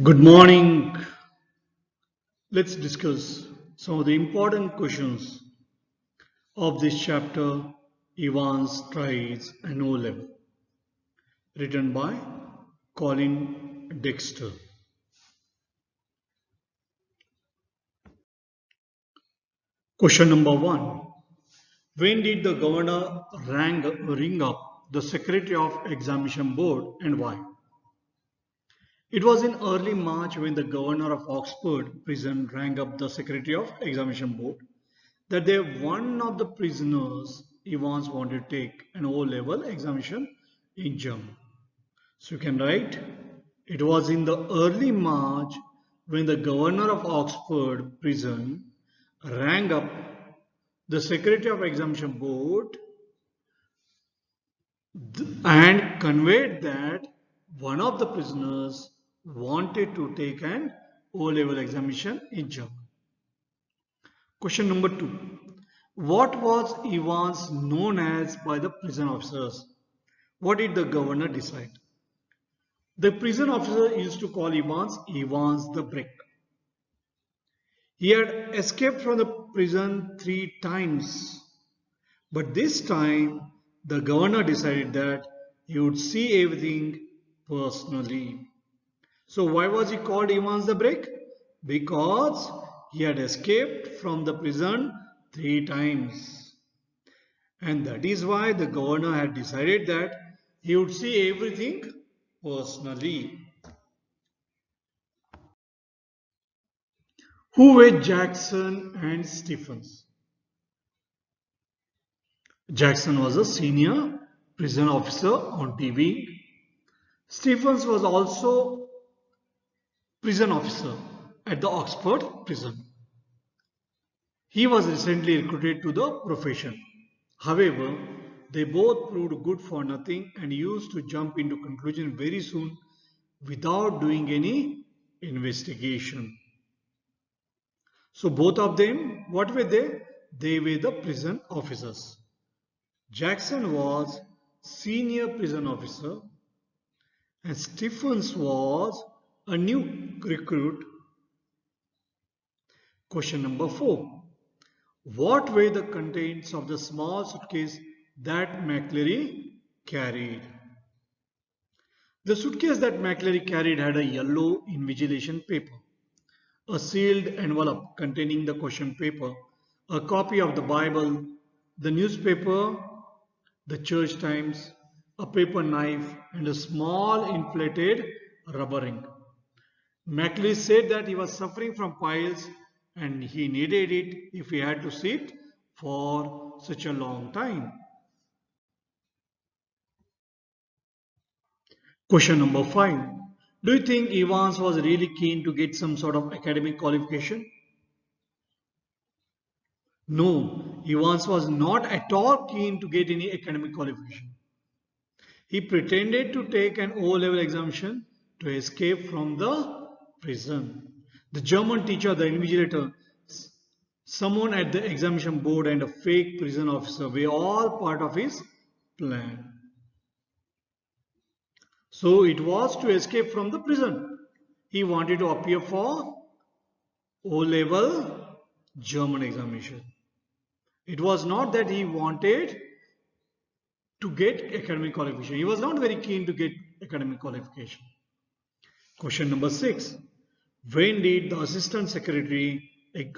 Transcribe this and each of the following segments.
Good morning. Let's discuss some of the important questions of this chapter, Evans tries an O level, written by Colin Dexter. Question number one. When did the governor ring up the Secretary of Examination Board and why? It was in early March when the governor of Oxford prison rang up the Secretary of Examination Board that one of the prisoners Evans wanted to take an O-level examination in German. So you can write, it was in the early March when the governor of Oxford prison rang up the Secretary of Examination Board and conveyed that one of the prisoners wanted to take an O-level examination in German. Question number two. What was Evans known as by the prison officers? What did the governor decide? The prison officer used to call Evans the Brick. He had escaped from the prison 3 times. But this time, the governor decided that he would see everything personally. So why was he called Evans the Brick? Because he had escaped from the prison 3 times. And that is why the governor had decided that he would see everything personally. Who were Jackson and Stephens? Jackson was a senior prison officer on TV. Stephens was also prison officer at the Oxford prison. He was recently recruited to the profession. However, they both proved good for nothing and used to jump into conclusion very soon without doing any investigation. So both of them, what were they? They were the prison officers. Jackson was senior prison officer and Stephens was a new recruit. Question number 4. What were the contents of the small suitcase that McCleary carried? The suitcase that McCleary carried had a yellow invigilation paper, a sealed envelope containing the question paper, a copy of the Bible, the newspaper, the church times, a paper knife, and a small inflated rubber ring. McCleary said that he was suffering from piles and he needed it if he had to sit for such a long time. Question number 5. Do you think Evans was really keen to get some sort of academic qualification? No, Evans was not at all keen to get any academic qualification. He pretended to take an O-level examination to escape from the prison. The German teacher, the invigilator, someone at the examination board and a fake prison officer were all part of his plan. So it was to escape from the prison. He wanted to appear for O-level German examination. It was not that he wanted to get academic qualification. He was not very keen to get academic qualification. Question number 6. When did the Assistant Secretary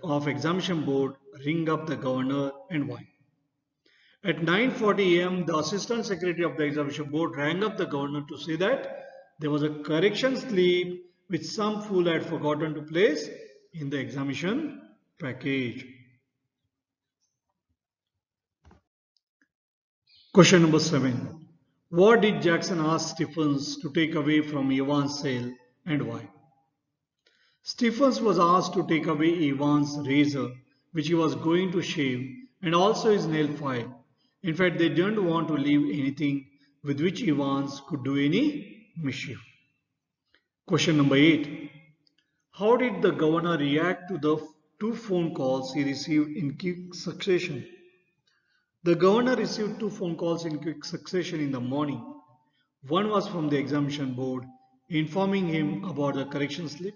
of Examination Board ring up the governor and why? At 9:40 a.m., the Assistant Secretary of the Examination Board rang up the governor to say that there was a correction slip which some fool had forgotten to place in the examination package. Question number 7. What did Jackson ask Stephens to take away from Evans' cell and why? Stephens was asked to take away Evans' razor, which he was going to shave, and also his nail file. In fact, they didn't want to leave anything with which Evans could do any mischief. Question number 8. How did the governor react to the 2 phone calls he received in quick succession? The governor received 2 phone calls in quick succession in the morning. One was from the examination board informing him about the correction slip.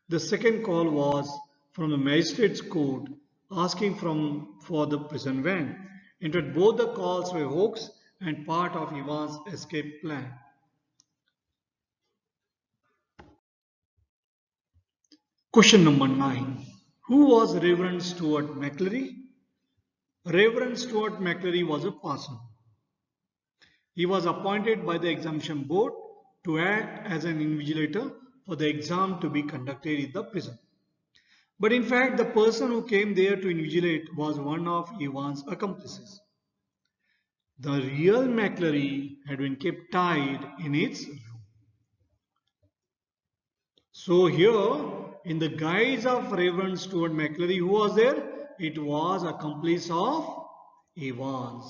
The second call was from the magistrate's court asking for the prison van. In fact, both the calls were hoax and part of Ivan's escape plan. Question number 9. Who was Reverend Stuart McClary? Reverend Stuart McClary was a parson. He was appointed by the examination board to act as an invigilator for the exam to be conducted in the prison. But in fact, the person who came there to invigilate was one of Ivan's accomplices. The real McClary had been kept tied in its room. So here, in the guise of Reverend Stuart McClary, who was there? It was accomplice of Evans.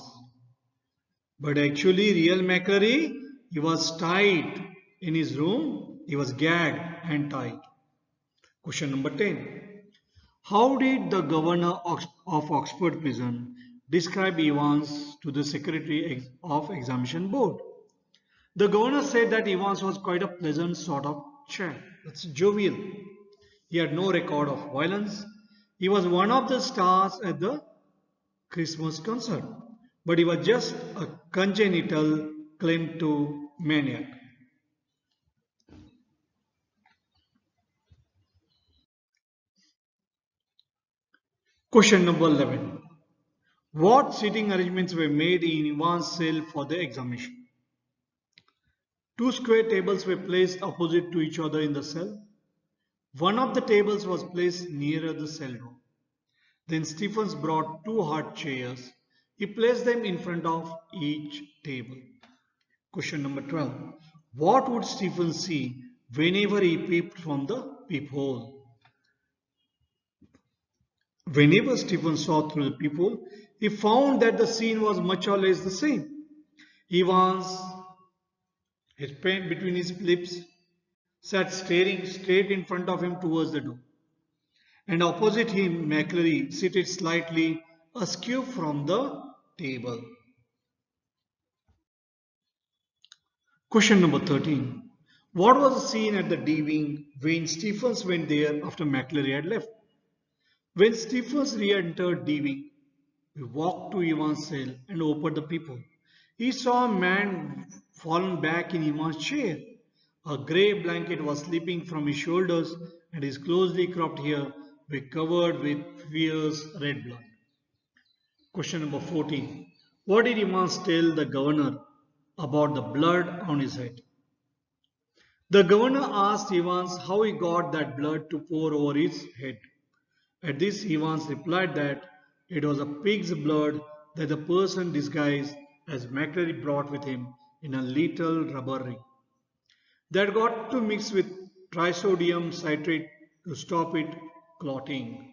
But actually, real McClary, he was tied in his room. He was gagged and tied. Question number 10. How did the governor of Oxford Prison describe Evans to the Secretary of Examination Board? The governor said that Evans was quite a pleasant sort of chap. That's jovial. He had no record of violence. He was one of the stars at the Christmas concert. But he was just a congenital kleptomaniac. Question number 11. What seating arrangements were made in Ivan's cell for the examination? Two square tables were placed opposite to each other in the cell. One of the tables was placed nearer the cell door. Then Stephens brought two hard chairs. He placed them in front of each table. Question number 12. What would Stephens see whenever he peeped from the peephole? Whenever Stephen saw through the peephole, he found that the scene was much or less the same. Evans, his pen between his lips, sat staring straight in front of him towards the door. And opposite him, McClary seated slightly askew from the table. Question number 13. What was the scene at the D wing when Stephens went there after McClary had left? When Stephens re-entered D wing, he walked to Ivan's cell and opened the peephole. He saw a man fallen back in Ivan's chair. A grey blanket was slipping from his shoulders and his closely cropped hair were covered with fierce red blood. Question number 14. What did Evans tell the governor about the blood on his head? The governor asked Evans how he got that blood to pour over his head. At this, Evans replied that it was a pig's blood that the person disguised as McClary brought with him in a little rubber ring. That got to mix with trisodium citrate to stop it clotting.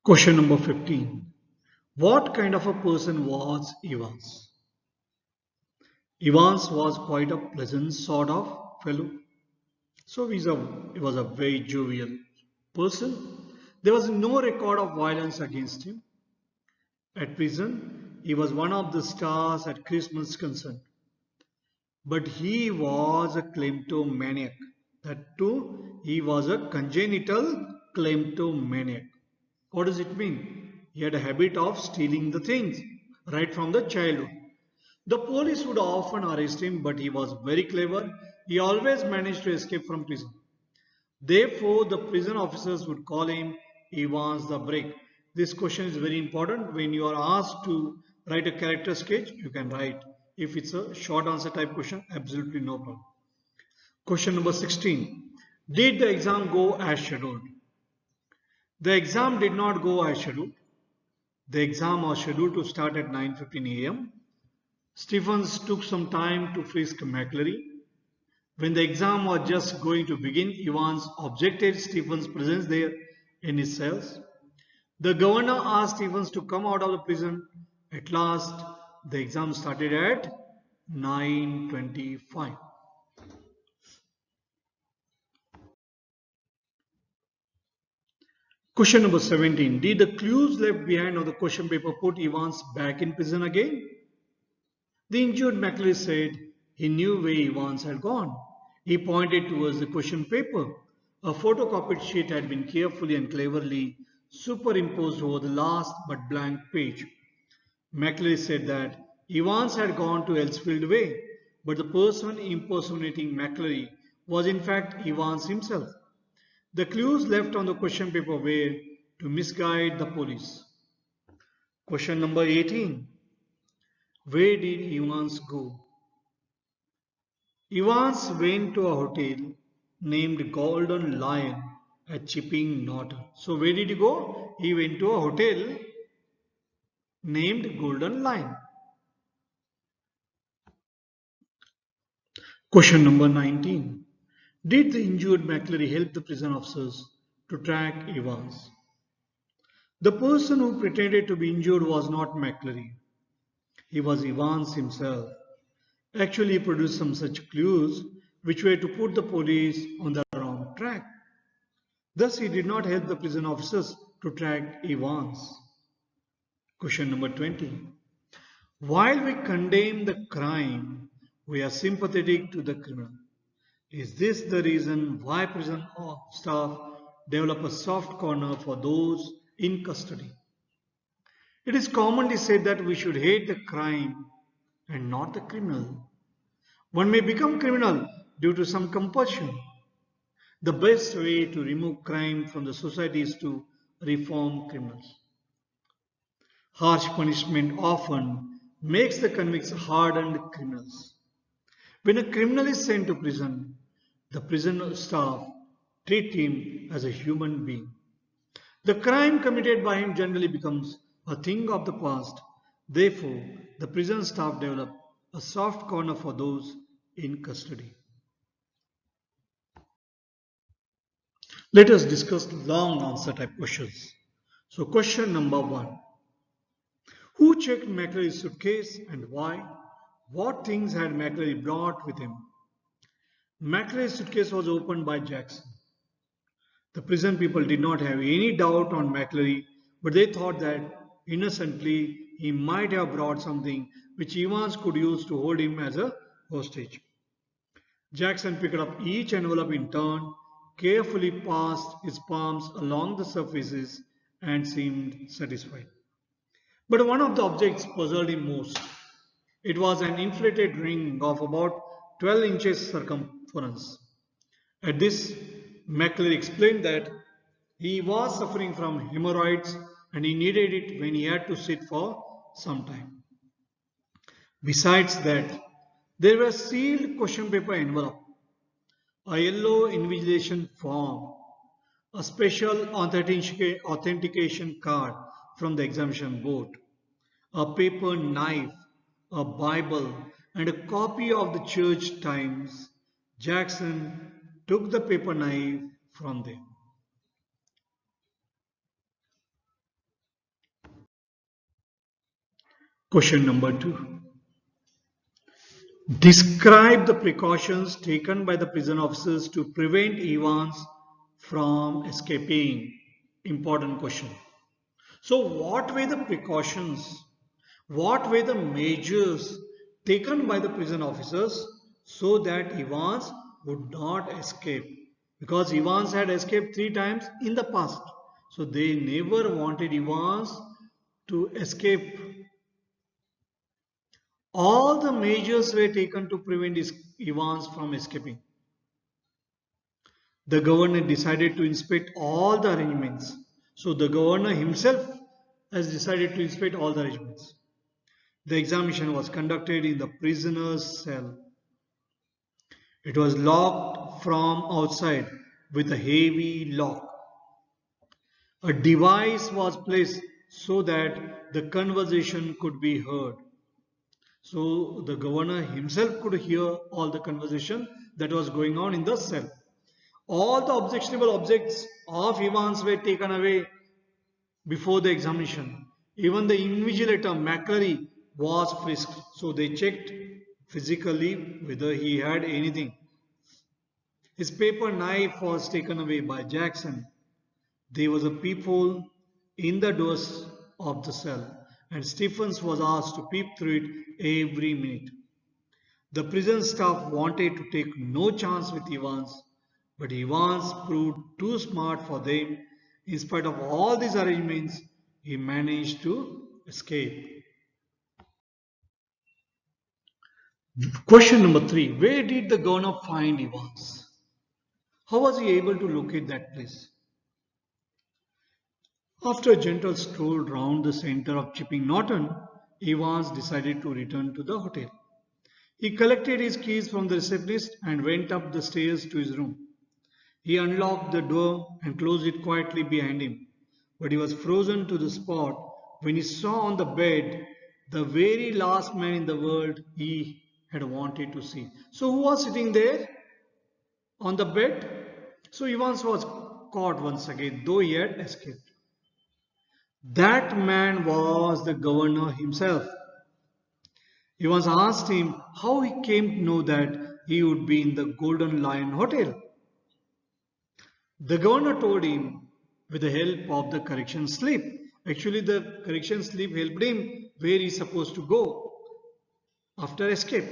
Question number 15. What kind of a person was Evans? Evans was quite a pleasant sort of fellow. So he was a very jovial person. There was no record of violence against him. At prison, he was one of the stars at Christmas concert. But he was a kleptomaniac. That too, he was a congenital kleptomaniac. What does it mean? He had a habit of stealing the things right from the childhood. The police would often arrest him, but he was very clever. He always managed to escape from prison. Therefore, the prison officers would call him Evans the Brick. This question is very important. When you are asked to write a character sketch, you can write. If it's a short answer type question, absolutely no problem. Question number 16. Did the exam go as scheduled? The exam did not go as scheduled. The exam was scheduled to start at 9:15 a.m. Stephens took some time to frisk McClary. When the exam was just going to begin, Evans objected Stephens' presence there in his cells. The governor asked Stephens to come out of the prison. At last, the exam started at 9:25. Question number 17. Did the clues left behind on the question paper put Evans back in prison again? The injured McClary said he knew where Evans had gone. He pointed towards the question paper. A photocopied sheet had been carefully and cleverly superimposed over the last but blank page. McClary said that Evans had gone to Elsfield Way, but the person impersonating McClary was in fact Evans himself. The clues left on the question paper were to misguide the police. Question number 18. Where did Evans go? Evans went to a hotel named Golden Lion at Chipping Norton. So where did he go? He went to a hotel named Golden Lion. Question number 19. Did the injured McClary help the prison officers to track Evans? The person who pretended to be injured was not McClary. He was Evans himself. Actually, he produced some such clues which were to put the police on the wrong track. Thus, he did not help the prison officers to track Evans. Question number 20. While we condemn the crime, we are sympathetic to the criminal. Is this the reason why prison staff develop a soft corner for those in custody? It is commonly said that we should hate the crime and not the criminal. One may become criminal due to some compulsion. The best way to remove crime from the society is to reform criminals. Harsh punishment often makes the convicts hardened criminals. When a criminal is sent to prison, the prison staff treat him as a human being. The crime committed by him generally becomes a thing of the past. Therefore, the prison staff develop a soft corner for those in custody. Let us discuss long answer type questions. So question number 1. Who checked McClary's suitcase and why? What things had McClary brought with him? McClary's suitcase was opened by Jackson. The prison people did not have any doubt on McClary, but they thought that innocently he might have brought something which Evans could use to hold him as a hostage. Jackson picked up each envelope in turn, carefully passed his palms along the surfaces, and seemed satisfied. But one of the objects puzzled him most. It was an inflated ring of about 12 inches circumference. At this, McClary explained that he was suffering from hemorrhoids and he needed it when he had to sit for some time. Besides that, there was sealed question paper envelope, a yellow invigilation form, a special authentication card from the examination board, a paper knife, a Bible, and a copy of the Church Times. Jackson took the paper knife from there. Question number 2. Describe the precautions taken by the prison officers to prevent Evans from escaping. Important question. So what were the precautions? What were the measures taken by the prison officers so that Evans would not escape? Because Evans had escaped 3 times in the past. So they never wanted Evans to escape. All the measures were taken to prevent Evans from escaping. The governor decided to inspect all the arrangements. So the governor himself has decided to inspect all the arrangements. The examination was conducted in the prisoner's cell. It was locked from outside with a heavy lock. A device was placed so that the conversation could be heard. So the governor himself could hear all the conversation that was going on in the cell. All the objectionable objects of Evans were taken away before the examination. Even the invigilator McClary was frisked. So they checked physically whether he had anything. His paper knife was taken away by Jackson. There was a peephole in the doors of the cell, and Stephens was asked to peep through it every minute. The prison staff wanted to take no chance with Evans, but Evans proved too smart for them. In spite of all these arrangements, he managed to escape. Question number 3. Where did the governor find Evans? How was he able to locate that place? After a gentle stroll round the center of Chipping Norton, Evans decided to return to the hotel. He collected his keys from the receptionist and went up the stairs to his room. He unlocked the door and closed it quietly behind him. But he was frozen to the spot when he saw on the bed the very last man in the world he had wanted to see. So who was sitting there on the bed? So Evans was caught once again, though he had escaped. That man was the governor himself. Evans asked him how he came to know that he would be in the Golden Lion Hotel. The governor told him with the help of the correction slip. Actually, the correction slip helped him where he is supposed to go after escape.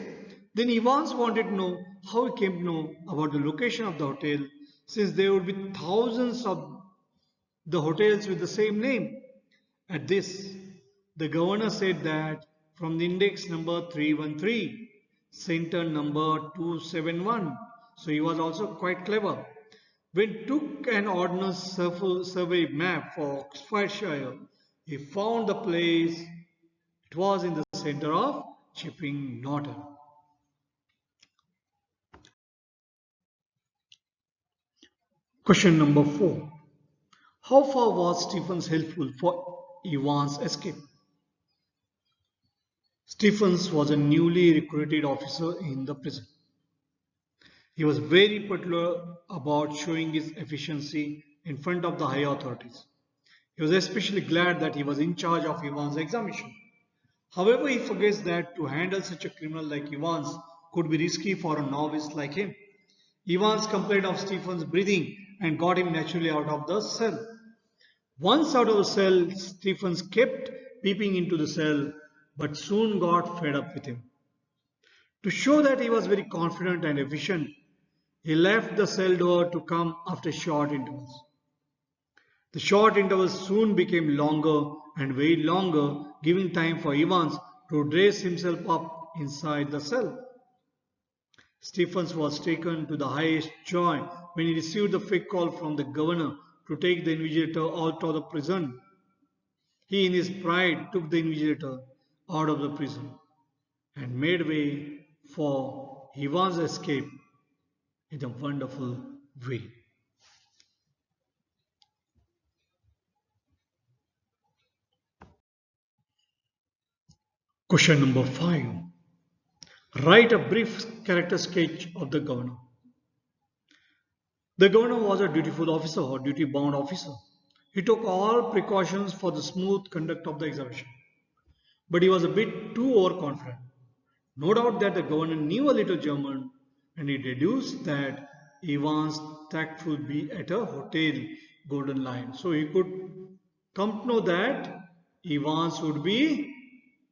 Then Evans wanted to know how he came to know about the location of the hotel, since there would be thousands of the hotels with the same name. At this, the governor said that from the index number 313, center number 271. So he was also quite clever. When took an ordnance survey map for Oxfordshire, he found the place. It was in the center of Chipping Norton. Question number 4. How far was Stephens helpful for Evans' escape? Stephens was a newly recruited officer in the prison. He was very particular about showing his efficiency in front of the higher authorities. He was especially glad that he was in charge of Evans' examination. However, he forgets that to handle such a criminal like Evans could be risky for a novice like him. Evans complained of Stephens' breathing and got him naturally out of the cell. Once out of the cell, Stephens kept peeping into the cell, but soon got fed up with him. To show that he was very confident and efficient, he left the cell door to come after short intervals. The short intervals soon became longer and very longer, giving time for Evans to dress himself up inside the cell. Stephens was taken to the highest joy when he received the fake call from the governor to take the invigilator out of the prison. He, in his pride, took the invigilator out of the prison and made way for Evans' escape in a wonderful way. Question number 5. Write a brief character sketch of the governor. The governor was a dutiful officer or duty-bound officer. He took all precautions for the smooth conduct of the examination. But he was a bit too overconfident. No doubt that the governor knew a little German, and he deduced that Evans' tact would be at a hotel Golden Lion. So he could come to know that Evans would be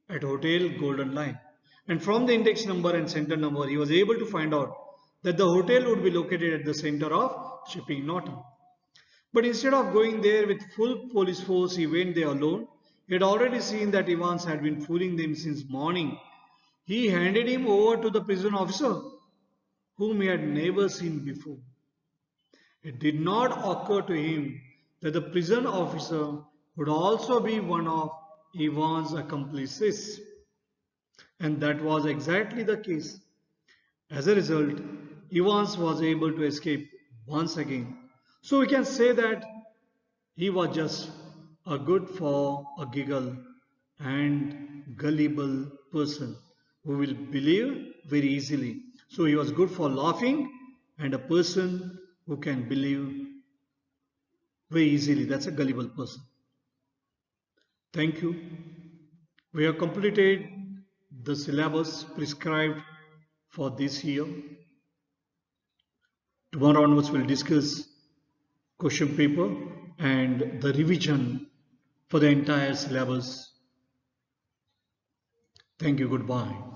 at Hotel Golden Lion. And from the index number and center number, he was able to find out that the hotel would be located at the center of Chipping Norton. But instead of going there with full police force, he went there alone. He had already seen that Evans had been fooling them since morning. He handed him over to the prison officer, whom he had never seen before. It did not occur to him that the prison officer would also be one of Evans' accomplices. And that was exactly the case. As a result, Evans was able to escape once again. So we can say that he was just a good for a giggle and gullible person who will believe very easily. So he was good for laughing and a person who can believe very easily. That's a gullible person. Thank you. We have completed the syllabus prescribed for this year. Tomorrow onwards we'll discuss question paper and the revision for the entire syllabus Thank you. Goodbye.